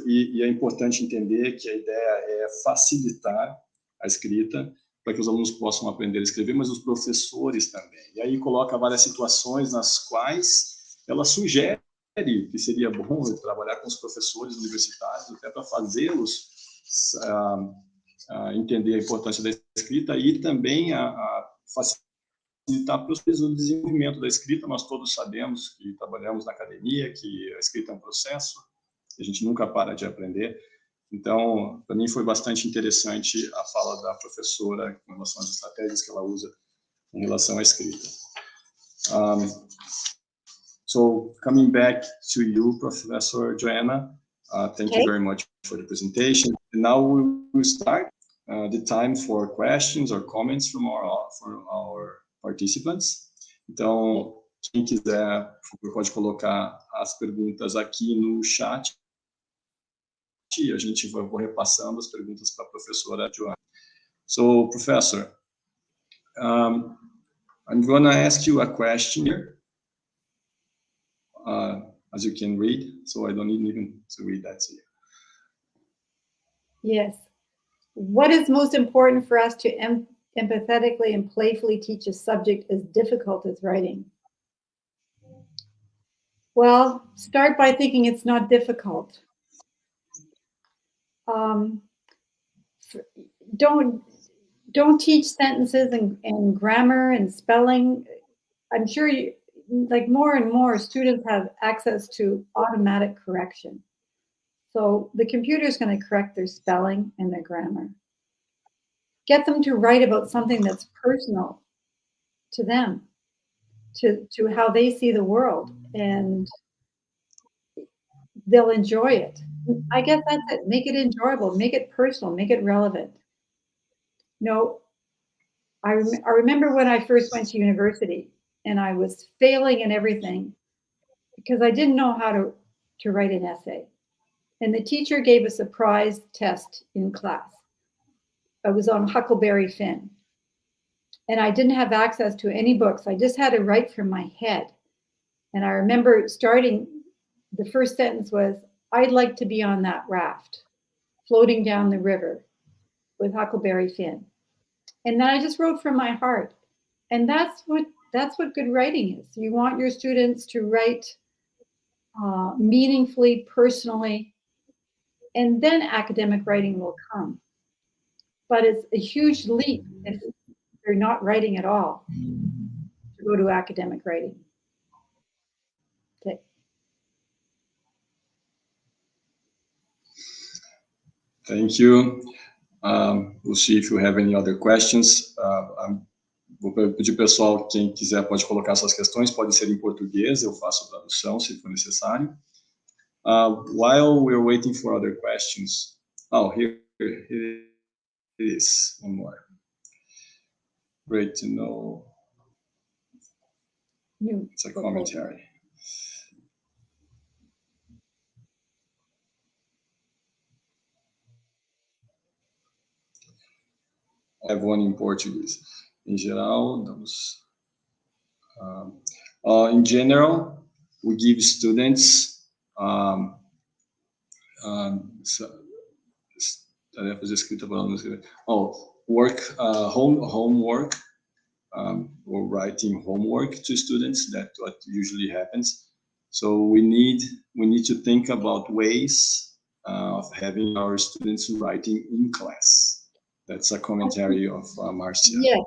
e é importante entender que a ideia é facilitar a escrita para que os alunos possam aprender a escrever, mas os professores também. E aí coloca várias situações nas quais ela sugere que seria bom trabalhar com os professores universitários, até para fazê-los entender a importância da escrita, e também a facilitar para o desenvolvimento da escrita. Nós todos sabemos que trabalhamos na academia, que a escrita é um processo, a gente nunca para de aprender. Então, para mim foi bastante interessante a fala da professora com relação às estratégias que ela usa em relação à escrita. So, coming back to you, Professor Joanna, thank you very much for the presentation. And now we will start the time for questions or comments from our participants. Então, quem quiser, pode colocar as perguntas aqui no chat, e a gente vai repassando as perguntas para a professora Joanna. So, Professor, I'm going to ask you a question here, as you can read, so I don't need even to read that to you. Yes. What is most important for us to empathetically and playfully teach a subject as difficult as writing? Well, start by thinking it's not difficult. Don't teach sentences and grammar and spelling. I'm sure like more and more students have access to automatic correction. So the computer is going to correct their spelling and their grammar. Get them to write about something that's personal to them, to how they see the world, and they'll enjoy it. I guess that's it. Make it enjoyable, make it personal, make it relevant. I remember when I first went to university and I was failing in everything because I didn't know how to write an essay. And the teacher gave us a prize test in class. I was on Huckleberry Finn. And I didn't have access to any books. I just had to write from my head. And I remember the first sentence was, I'd like to be on that raft, floating down the river with Huckleberry Finn. And then I just wrote from my heart. And that's what good writing is. You want your students to write meaningfully, personally, and then academic writing will come. But it's a huge leap if they're not writing at all. to go to academic writing. Okay. Thank you. We'll see if you have any other questions. Vou pedir pessoal, quem quiser pode colocar suas questões, pode ser em português, eu faço a tradução se for necessário. While we're waiting for other questions, here it is, one more. Great to know. It's a commentary. I have one in Portuguese. Em geral, in general, we give students homework or writing homework to students. That's what usually happens. So we need to think about ways of having our students writing in class. That's a commentary of Márcia. Yes,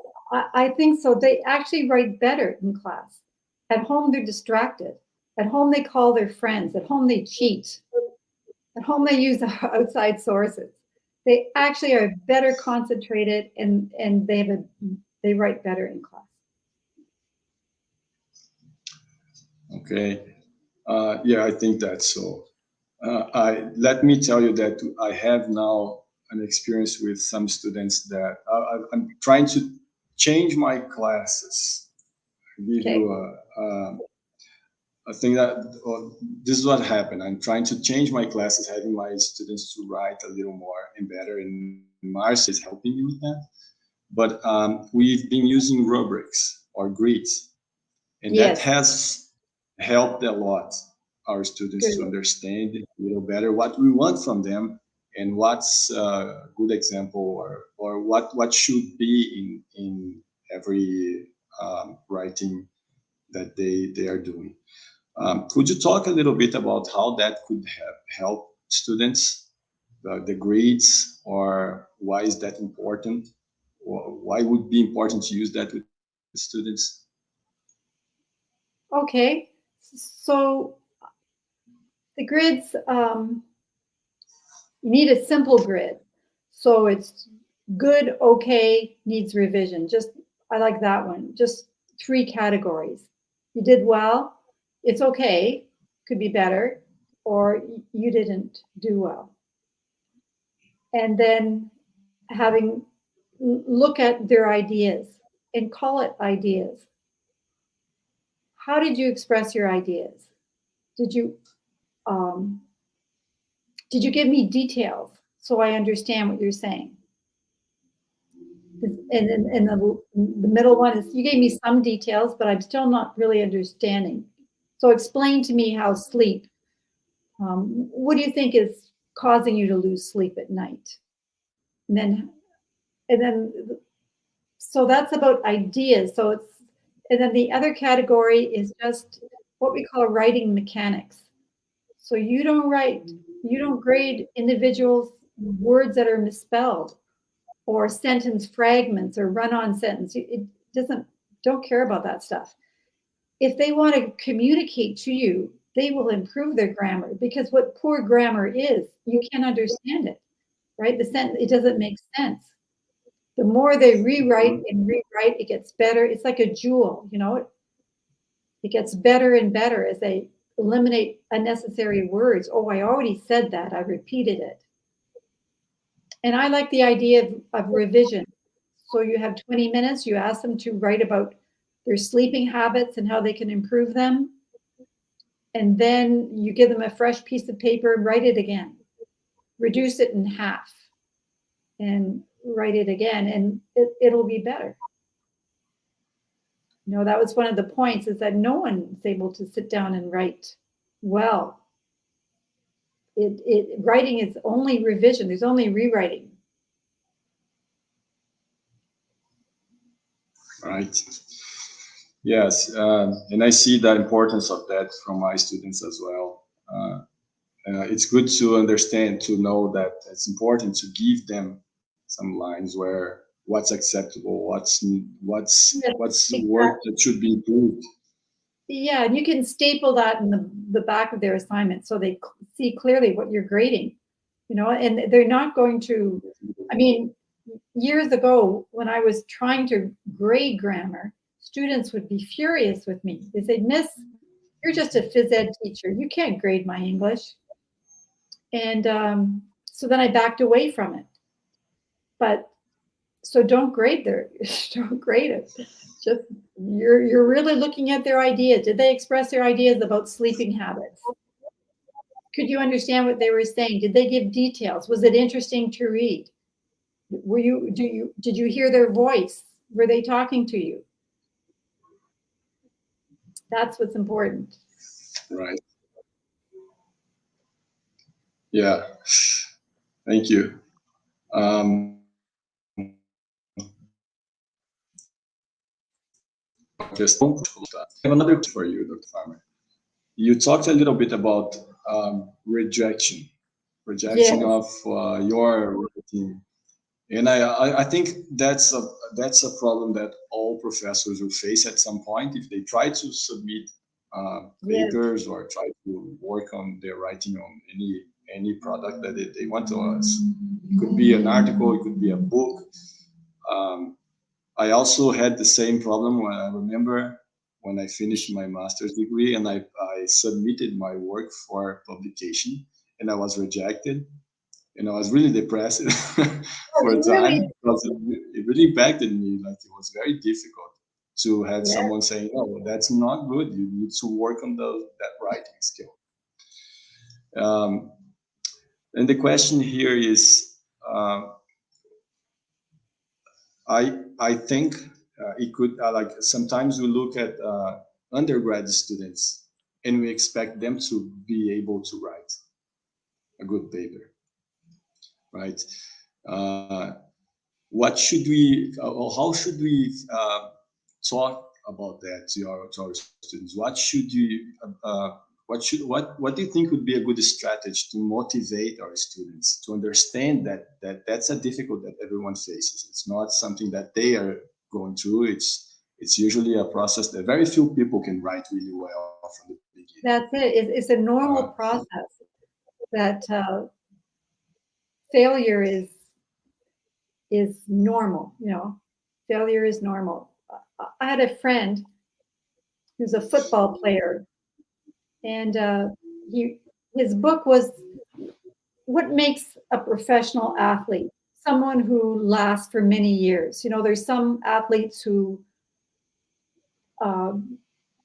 I think so. They actually write better in class. At home, they're distracted. At home, they call their friends. At home, they cheat. At home, they use outside sources. They actually are better concentrated, and they write better in class. Okay. Yeah, I think that's so. Let me tell you that I have now an experience with some students that I'm trying to change my classes. Give you I think that this is what happened. I'm trying to change my classes, having my students to write a little more and better, and Márcia is helping me with that. But we've been using rubrics or grids, and that has helped a lot our students to understand a little better what we want from them and what's a good example or what should be in every writing that they are doing. Could you talk a little bit about how that could help students, the grids, or why is that important? Or why would it be important to use that with students? Okay, so the grids, you need a simple grid. So it's good, okay, needs revision. I like that one. Just 3 categories. You did well, it's okay, could be better, or you didn't do well. And then look at their ideas and call it ideas. How did you express your ideas? Did you give me details so I understand what you're saying? And then the middle one is you gave me some details, but I'm still not really understanding. So explain to me how sleep, what do you think is causing you to lose sleep at night? And then, so that's about ideas. And then the other category is just what we call writing mechanics. So you don't grade individuals' words that are misspelled or sentence fragments or run-on sentence. Don't care about that stuff. If they want to communicate to you, they will improve their grammar, because what poor grammar is, you can't understand it, right? It doesn't make sense. The more they rewrite, it gets better. It's like a jewel, it gets better and better as they eliminate unnecessary words. Oh, I already said that, I repeated it. And I like the idea of revision. So you have 20 minutes, you ask them to write about their sleeping habits and how they can improve them. And then you give them a fresh piece of paper and write it again. Reduce it in half and write it again, and it'll be better. That was one of the points, is that no one is able to sit down and write well. Writing is only revision. There's only rewriting. Right. Yes, and I see the importance of that from my students as well. It's good to understand, to know that it's important to give them some lines where what's acceptable, what's Exactly. work that should be improved. Yeah, and you can staple that in the back of their assignment so they see clearly what you're grading, you know, and they're not going to, I mean, years ago when I was trying to grade grammar, students would be furious with me. They say, Miss, you're just a phys ed teacher. You can't grade my English. And so then I backed away from it. But so don't grade don't grade it. Just you're really looking at their ideas. Did they express their ideas about sleeping habits? Could you understand what they were saying? Did they give details? Was it interesting to read? Did you hear their voice? Were they talking to you? That's what's important. Right. Yeah. Thank you. I have another question for you, Dr. Farmer. You talked a little bit about rejection Yes. of your writing, and I think that's a problem that all professors will face at some point if they try to submit Yes. papers or try to work on their writing on any product that they want to us. It could be an article, it could be a book. I also had the same problem when I remember when I finished my master's degree and I submitted my work for publication and I was rejected. And I was really depressed for a time because it really impacted me. Like it was very difficult to have someone saying, "Oh, that's not good. You need to work on that writing skill." And the question here is, I think it could like sometimes we look at undergrad students and we expect them to be able to write a good paper, right? What should we, or how should we talk about that to our students? What should you, what do you think would be a good strategy to motivate our students to understand that that's a difficult that everyone faces? It's not something that they are going through. It's usually a process that very few people can write really well from the beginning. That's it. It's a normal process that failure is normal, you know, failure is normal. I had a friend who's a football player, and his book was what makes a professional athlete, someone who lasts for many years. You know, there's some athletes who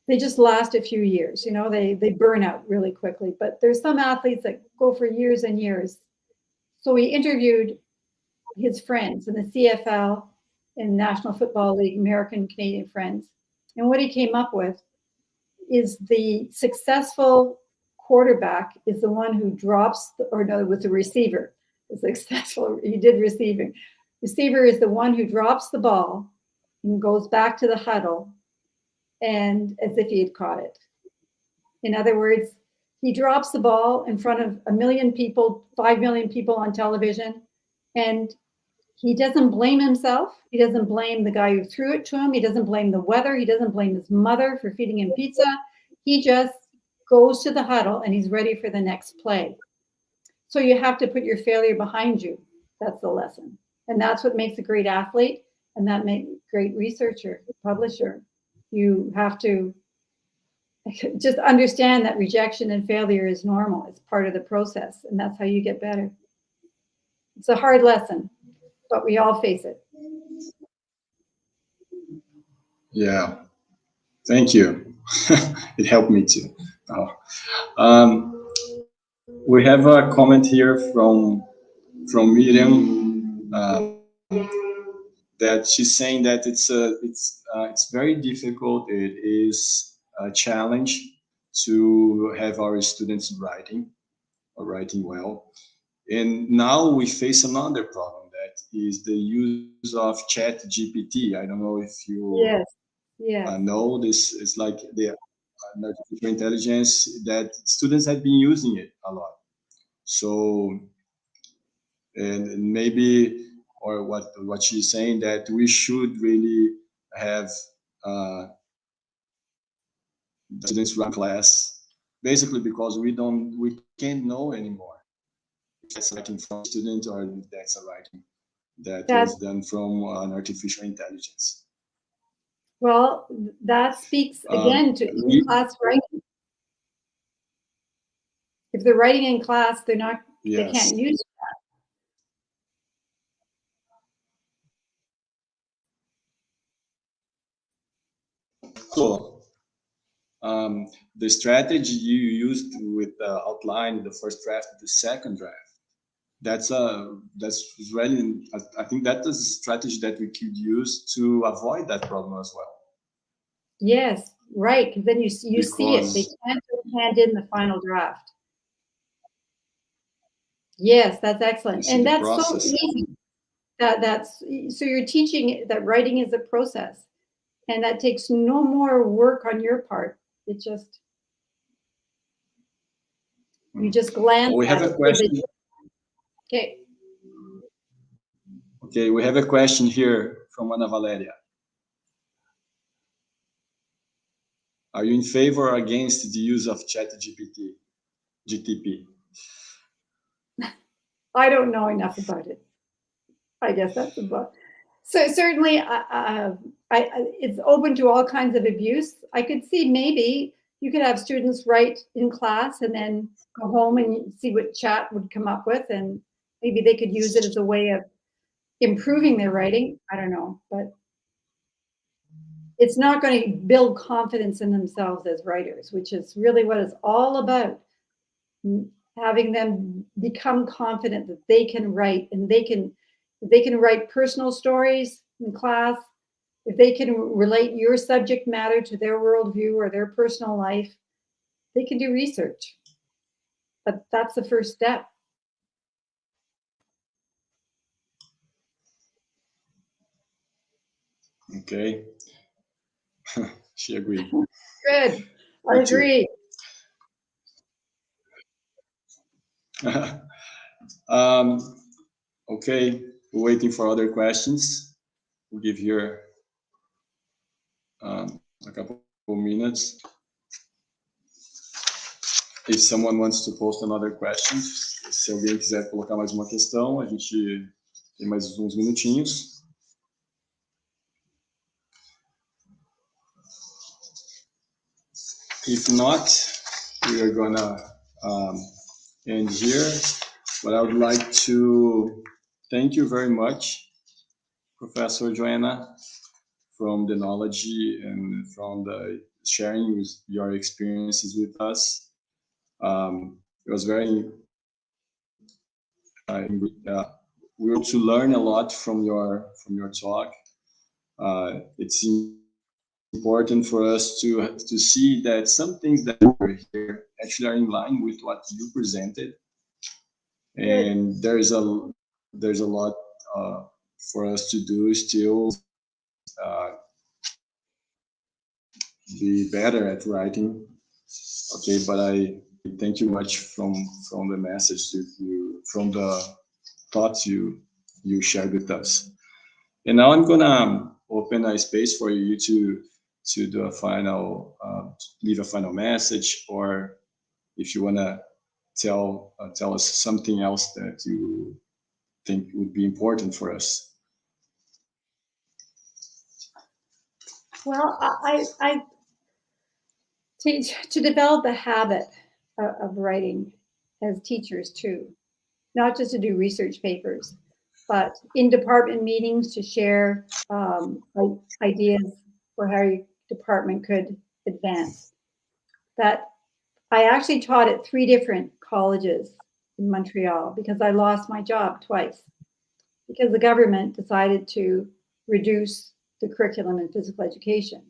they just last a few years, you know, they burn out really quickly, but there's some athletes that go for years and years. So we interviewed his friends in the CFL and National Football League, American Canadian friends. And what he came up with is the successful quarterback is the one who drops, with the receiver. The successful, he did receiving. Receiver is the one who drops the ball and goes back to the huddle and as if he had caught it. In other words, he drops the ball in front of 1 million people, 5 million people on television, and he doesn't blame himself. He doesn't blame the guy who threw it to him. He doesn't blame the weather. He doesn't blame his mother for feeding him pizza. He just goes to the huddle and he's ready for the next play. So you have to put your failure behind you. That's the lesson. And that's what makes a great athlete and that makes a great researcher, publisher. You have to just understand that rejection and failure is normal. It's part of the process, and that's how you get better. It's a hard lesson, but we all face it. Yeah, thank you. It helped me too. We have a comment here from Miriam that she's saying that it's very difficult. It is a challenge to have our students writing well. And now we face another problem that is the use of ChatGPT. I don't know if you know this. It's like the artificial intelligence that students have been using it a lot. So, and maybe or what she's saying, that we should really have the students run class, basically because we can't know anymore if that's writing from a student or if that's a writing that was done from an artificial intelligence. Well, that speaks again to in-class writing. If they're writing in class, they're not. Yes. They can't use that. So, the strategy you used with the outline, the first draft, the second draft, that's really, I think that is a strategy that we could use to avoid that problem as well. Yes, right, because then you see it. They can't hand in the final draft. Yes, that's excellent, and that's so easy. So you're teaching that writing is a process, and that takes no more work on your part. It just you just glance. We have a question. Okay. Okay, we have a question here from Ana Valeria. Are you in favor or against the use of GTP? I don't know enough about it. I guess that's about. So certainly, it's open to all kinds of abuse. I could see maybe you could have students write in class and then go home and see what chat would come up with, and maybe they could use it as a way of improving their writing. I don't know, but it's not going to build confidence in themselves as writers, which is really what it's all about. Having them become confident that they can write, and they can write personal stories in class, if they can relate your subject matter to their worldview or their personal life, they can do research. But that's the first step. Okay. She agreed. Good. I agree. Okay, we're waiting for other questions. We'll give here a couple of minutes. If someone wants to post another question, se alguém quiser colocar mais uma questão, a gente tem mais uns minutinhos. If not, we are gonna end here. But I would like to thank you very much, Professor Joanna, from the knowledge and from the sharing your experiences with us. It was very we were to learn a lot from your talk. It's important for us to see that some things that were here actually are in line with what you presented, and there's a lot for us to do still. Be better at writing. Okay, but I thank you much from the message from the thoughts you shared with us. And now I'm gonna open a space for you to do a final, leave a final message, or if you wanna tell us something else that you think would be important for us. Well, I to develop a habit of writing as teachers too, not just to do research papers, but in department meetings to share ideas for how your department could advance. That I actually taught at 3 different colleges in Montreal because I lost my job twice because the government decided to reduce the curriculum in physical education.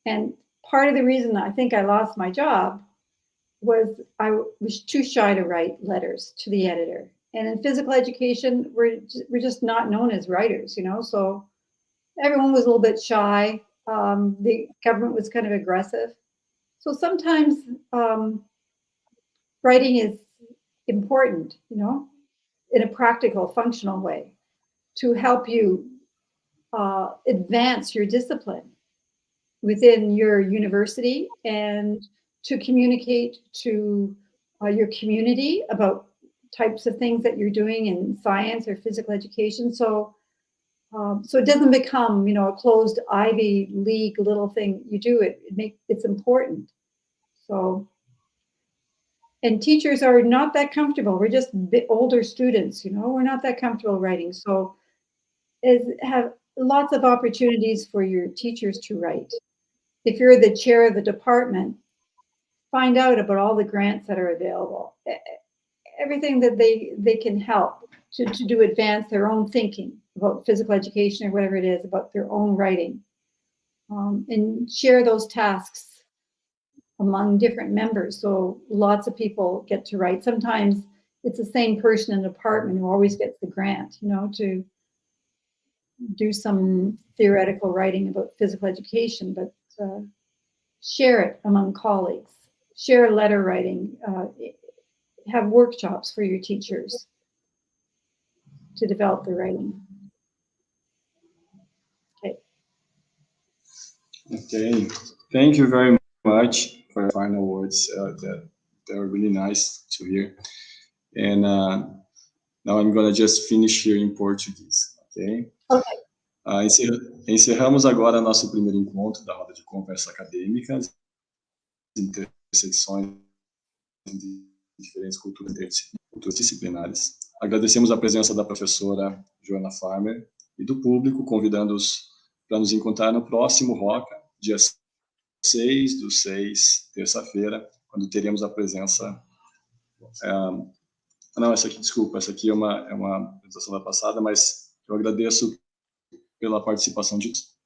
And part of the reason I think I lost my job was I was too shy to write letters to the editor. And in physical education, we're just not known as writers, you know, so everyone was a little bit shy. The government was kind of aggressive. So sometimes writing is important, you know, in a practical, functional way. to help you advance your discipline within your university and to communicate to your community about types of things that you're doing in science or physical education. So it doesn't become, you know, a closed Ivy League little thing. You do it, it's important. So, and teachers are not that comfortable. We're just older students, you know, we're not that comfortable writing. So have lots of opportunities for your teachers to write. If you're the chair of the department, find out about all the grants that are available. Everything that they can help to advance their own thinking about physical education or whatever it is, about their own writing, and share those tasks among different members. So lots of people get to write. Sometimes it's the same person in the department who always gets the grant, you know, to do some theoretical writing about physical education, but share it among colleagues, share letter writing, have workshops for your teachers to develop the writing. Okay, thank you very much for your final words. That were really nice to hear. And now I'm gonna just finish here in Portuguese, okay? Okay. Encerramos agora nosso primeiro encontro da Roda de Conversas Acadêmicas, intersecções de diferentes culturas disciplinares. Agradecemos a presença da professora Joanna Farmer e do público, convidando-os para nos encontrar no próximo ROCA, dia 6/6, terça-feira, quando teremos a presença... Não, essa aqui, desculpa, essa aqui é uma apresentação da passada, mas eu agradeço pela participação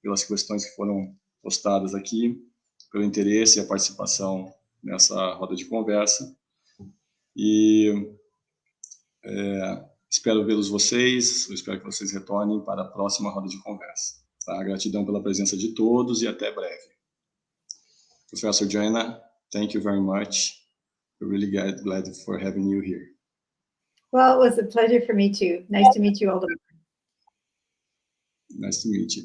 pelas questões que foram postadas aqui, pelo interesse e a participação nessa roda de conversa. E espero vê-los vocês, eu espero que vocês retornem para a próxima roda de conversa. Tá? Gratidão pela presença de todos e até breve. Professor Joanna, thank you very much. We're really glad for having you here. Well, it was a pleasure for me too. Nice to meet you, Oldemar. Nice to meet you.